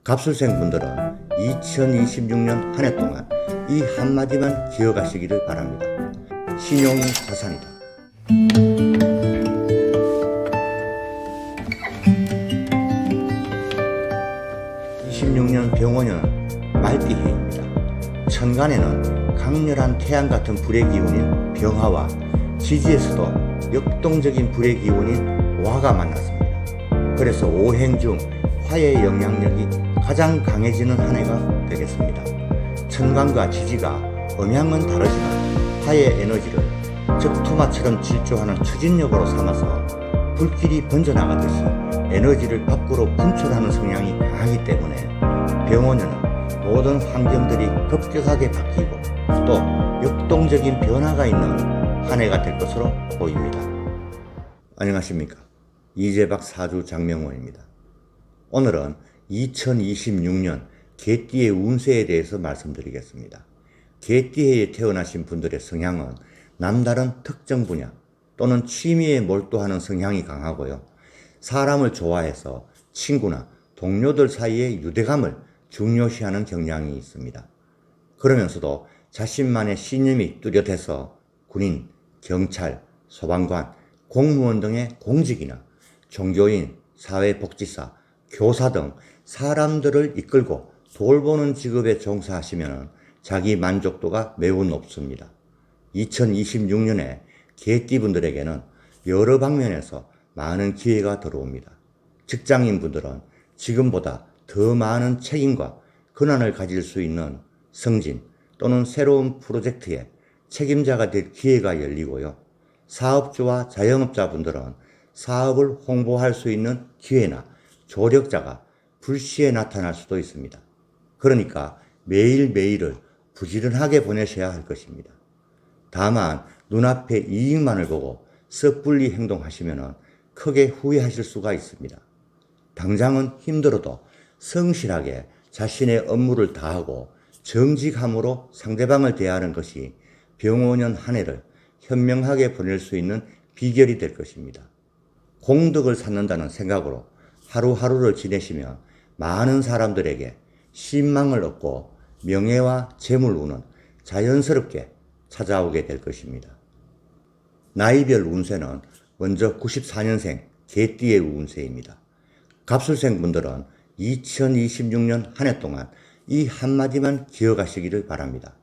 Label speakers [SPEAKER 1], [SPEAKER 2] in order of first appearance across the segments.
[SPEAKER 1] 갑술생 분들은 2026년 한 해 동안 이 한마디만 기억하시기를 바랍니다. 신용이 자산이다. 26년 병원년 말띠해입니다. 천간에는 강렬한 태양 같은 불의 기운인 병화와 지지에서도 역동적인 불의 기운인 화가 만났습니다. 그래서 오행 중 화의 영향력이 가장 강해지는 한 해가 되겠습니다. 천간과 지지가 음양은 다르지만 화의 에너지를 적토마처럼 질주하는 추진력으로 삼아서 불길이 번져나가듯이 에너지를 밖으로 분출하는 성향이 강하기 때문에 병원에는 모든 환경들이 급격하게 바뀌고 또 역동적인 변화가 있는 한 해가 될 것으로 보입니다. 안녕하십니까. 이재박 사주 장명원입니다. 오늘은 2026년 개띠의 운세에 대해서 말씀드리겠습니다. 개띠해에 태어나신 분들의 성향은 남다른 특정 분야 또는 취미에 몰두하는 성향이 강하고요. 사람을 좋아해서 친구나 동료들 사이의 유대감을 중요시하는 경향이 있습니다. 그러면서도 자신만의 신념이 뚜렷해서 군인, 경찰, 소방관, 공무원 등의 공직이나 종교인, 사회복지사, 교사 등 사람들을 이끌고 돌보는 직업에 종사하시면 자기 만족도가 매우 높습니다. 2026년에 개띠분들에게는 여러 방면에서 많은 기회가 들어옵니다. 직장인분들은 지금보다 더 많은 책임과 권한을 가질 수 있는 승진 또는 새로운 프로젝트의 책임자가 될 기회가 열리고요. 사업주와 자영업자분들은 사업을 홍보할 수 있는 기회나 조력자가 불시에 나타날 수도 있습니다. 그러니까 매일매일을 부지런하게 보내셔야 할 것입니다. 다만 눈앞의 이익만을 보고 섣불리 행동하시면 크게 후회하실 수가 있습니다. 당장은 힘들어도 성실하게 자신의 업무를 다하고 정직함으로 상대방을 대하는 것이 병원년 한 해를 현명하게 보낼 수 있는 비결이 될 것입니다. 공덕을 쌓는다는 생각으로 하루하루를 지내시면 많은 사람들에게 신망을 얻고 명예와 재물운은 자연스럽게 찾아오게 될 것입니다. 나이별 운세는 먼저 94년생 개띠의 운세입니다. 갑술생 분들은 2026년 한 해 동안 이 한마디만 기억하시기를 바랍니다.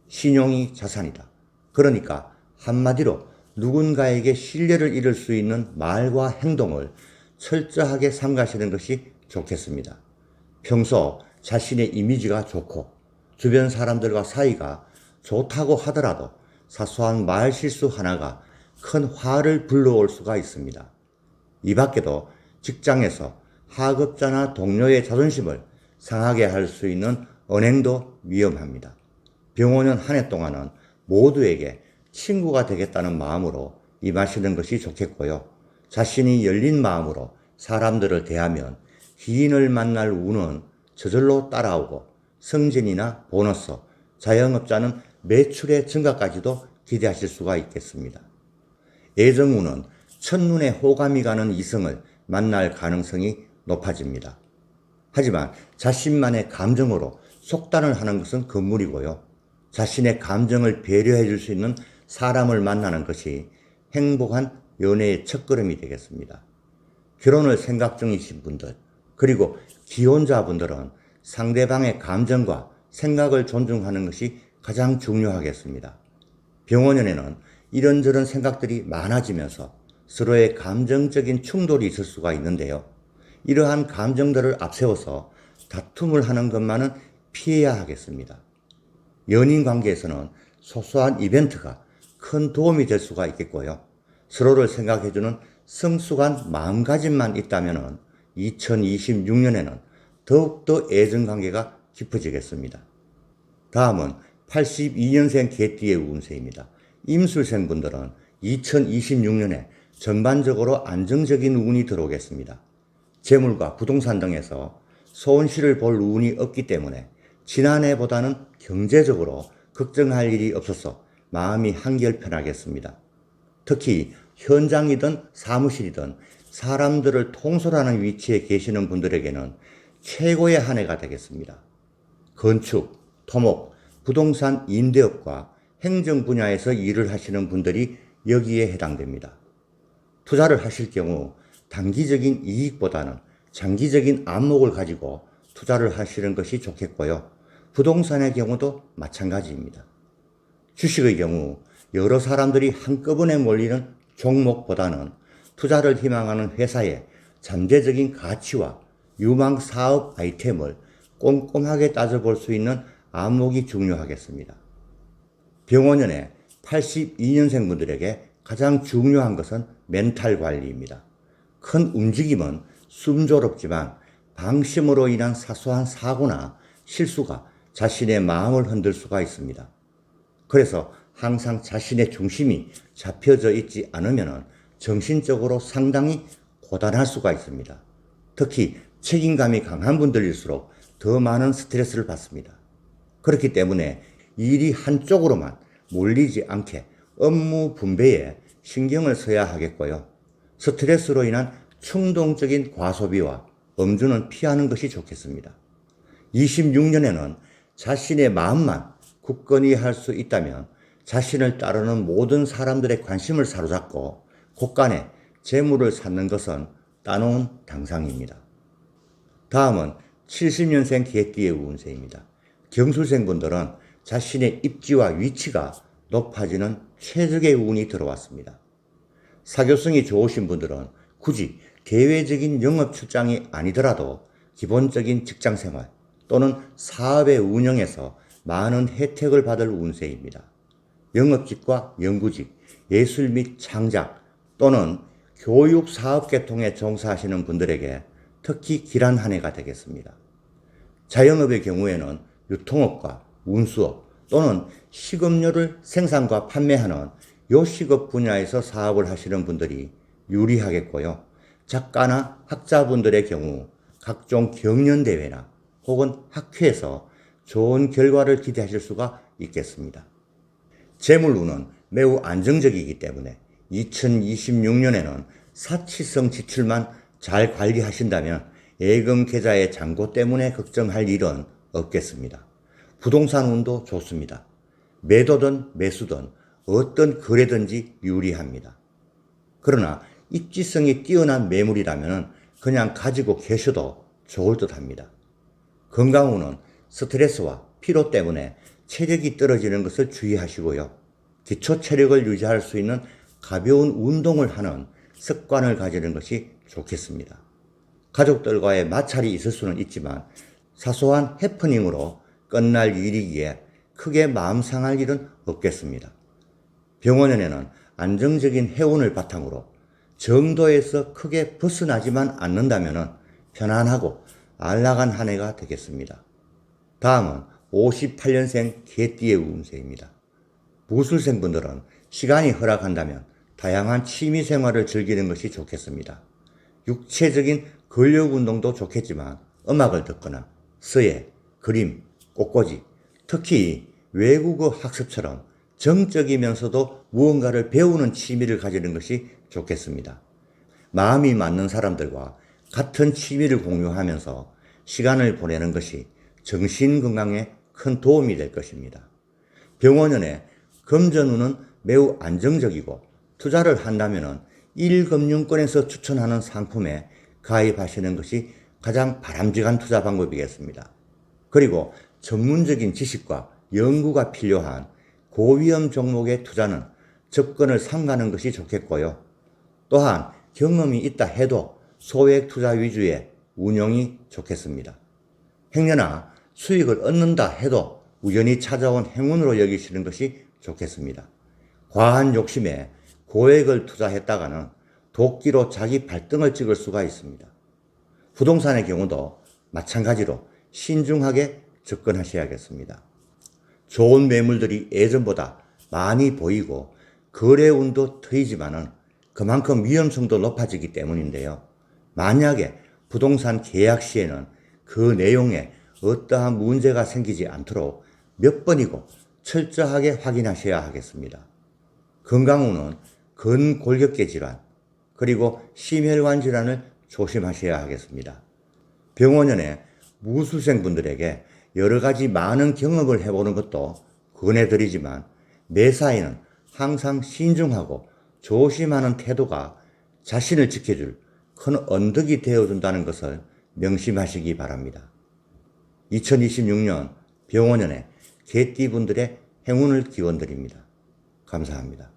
[SPEAKER 1] 신용이 자산이다. 그러니까 한마디로 누군가에게 신뢰를 잃을 수 있는 말과 행동을 철저하게 삼가시는 것이 좋겠습니다. 평소 자신의 이미지가 좋고 주변 사람들과 사이가 좋다고 하더라도 사소한 말 실수 하나가 큰 화를 불러올 수가 있습니다. 이 밖에도 직장에서 하급자나 동료의 자존심을 상하게 할 수 있는 언행도 위험합니다. 병원년 한 해 동안은 모두에게 친구가 되겠다는 마음으로 임하시는 것이 좋겠고요. 자신이 열린 마음으로 사람들을 대하면 귀인을 만날 운은 저절로 따라오고 승진이나 보너스, 자영업자는 매출의 증가까지도 기대하실 수가 있겠습니다. 애정운은 첫눈에 호감이 가는 이성을 만날 가능성이 높아집니다. 하지만 자신만의 감정으로 속단을 하는 것은 금물이고요. 자신의 감정을 배려해 줄 수 있는 사람을 만나는 것이 행복한 연애의 첫걸음이 되겠습니다. 결혼을 생각 중이신 분들, 그리고 기혼자분들은 상대방의 감정과 생각을 존중하는 것이 가장 중요하겠습니다. 병원연애는 이런저런 생각들이 많아지면서 서로의 감정적인 충돌이 있을 수가 있는데요. 이러한 감정들을 앞세워서 다툼을 하는 것만은 피해야 하겠습니다. 연인 관계에서는 소소한 이벤트가 큰 도움이 될 수가 있겠고요. 서로를 생각해주는 성숙한 마음가짐만 있다면 2026년에는 더욱더 애정관계가 깊어지겠습니다. 다음은 82년생 개띠의 운세입니다. 임술생 분들은 2026년에 전반적으로 안정적인 운이 들어오겠습니다. 재물과 부동산 등에서 손실을 볼 운이 없기 때문에 지난해보다는 경제적으로 걱정할 일이 없어서 마음이 한결 편하겠습니다. 특히 현장이든 사무실이든 사람들을 통솔하는 위치에 계시는 분들에게는 최고의 한 해가 되겠습니다. 건축, 토목, 부동산 임대업과 행정 분야에서 일을 하시는 분들이 여기에 해당됩니다. 투자를 하실 경우 단기적인 이익보다는 장기적인 안목을 가지고 투자를 하시는 것이 좋겠고요. 부동산의 경우도 마찬가지입니다. 주식의 경우 여러 사람들이 한꺼번에 몰리는 종목보다는 투자를 희망하는 회사의 잠재적인 가치와 유망 사업 아이템을 꼼꼼하게 따져볼 수 있는 안목이 중요하겠습니다. 병원연의 82년생 분들에게 가장 중요한 것은 멘탈 관리입니다. 큰 움직임은 숨조롭지만 방심으로 인한 사소한 사고나 실수가 자신의 마음을 흔들 수가 있습니다. 그래서 항상 자신의 중심이 잡혀져 있지 않으면 정신적으로 상당히 고단할 수가 있습니다. 특히 책임감이 강한 분들일수록 더 많은 스트레스를 받습니다. 그렇기 때문에 일이 한쪽으로만 몰리지 않게 업무 분배에 신경을 써야 하겠고요. 스트레스로 인한 충동적인 과소비와 음주는 피하는 것이 좋겠습니다. 26년에는 자신의 마음만 굳건히 할 수 있다면 자신을 따르는 모든 사람들의 관심을 사로잡고 곳간에 재물을 쌓는 것은 따놓은 당상입니다. 다음은 70년생 개띠의 운세입니다. 경술생분들은 자신의 입지와 위치가 높아지는 최적의 운이 들어왔습니다. 사교성이 좋으신 분들은 굳이 대외적인 영업 출장이 아니더라도 기본적인 직장생활 또는 사업의 운영에서 많은 혜택을 받을 운세입니다. 영업직과 연구직, 예술 및 창작 또는 교육 사업 계통에 종사하시는 분들에게 특히 길한 한 해가 되겠습니다. 자영업의 경우에는 유통업과 운수업 또는 식음료를 생산과 판매하는 요식업 분야에서 사업을 하시는 분들이 유리하겠고요. 작가나 학자분들의 경우 각종 경연대회나 혹은 학회에서 좋은 결과를 기대하실 수가 있겠습니다. 재물운은 매우 안정적이기 때문에 2026년에는 사치성 지출만 잘 관리하신다면 예금 계좌의 잔고 때문에 걱정할 일은 없겠습니다. 부동산 운도 좋습니다. 매도든 매수든 어떤 거래든지 유리합니다. 그러나 입지성이 뛰어난 매물이라면 그냥 가지고 계셔도 좋을 듯 합니다. 건강운은 스트레스와 피로 때문에 체력이 떨어지는 것을 주의하시고요. 기초 체력을 유지할 수 있는 가벼운 운동을 하는 습관을 가지는 것이 좋겠습니다. 가족들과의 마찰이 있을 수는 있지만 사소한 해프닝으로 끝날 일이기에 크게 마음 상할 일은 없겠습니다. 병원연에는 안정적인 해운을 바탕으로 정도에서 크게 벗어나지만 않는다면 편안하고 안락한 한 해가 되겠습니다. 다음은 58년생 개띠의 운세입니다. 무술생분들은 시간이 허락한다면 다양한 취미생활을 즐기는 것이 좋겠습니다. 육체적인 근력운동도 좋겠지만 음악을 듣거나 서예, 그림, 꽃꽂이, 특히 외국어 학습처럼 정적이면서도 무언가를 배우는 취미를 가지는 것이 좋겠습니다. 마음이 맞는 사람들과 같은 취미를 공유하면서 시간을 보내는 것이 정신건강에 큰 도움이 될 것입니다. 병원연의 금전운은 매우 안정적이고 투자를 한다면 1금융권에서 추천하는 상품에 가입하시는 것이 가장 바람직한 투자 방법이겠습니다. 그리고 전문적인 지식과 연구가 필요한 고위험 종목의 투자는 접근을 삼가는 것이 좋겠고요. 또한 경험이 있다 해도 소액 투자 위주의 운용이 좋겠습니다. 행여나 수익을 얻는다 해도 우연히 찾아온 행운으로 여기시는 것이 좋겠습니다. 과한 욕심에 고액을 투자했다가는 도끼로 자기 발등을 찍을 수가 있습니다. 부동산의 경우도 마찬가지로 신중하게 접근하셔야겠습니다. 좋은 매물들이 예전보다 많이 보이고 거래운도 트이지만은 그만큼 위험성도 높아지기 때문인데요. 만약에 부동산 계약 시에는 그 내용에 어떠한 문제가 생기지 않도록 몇 번이고 철저하게 확인하셔야 하겠습니다. 건강운은 근골격계 질환 그리고 심혈관 질환을 조심하셔야 하겠습니다. 병원연의 무술생분들에게 여러 가지 많은 경험을 해보는 것도 권해드리지만 매사에는 항상 신중하고 조심하는 태도가 자신을 지켜줄 큰 언덕이 되어준다는 것을 명심하시기 바랍니다. 2026년 병원연의 개띠분들의 행운을 기원드립니다. 감사합니다.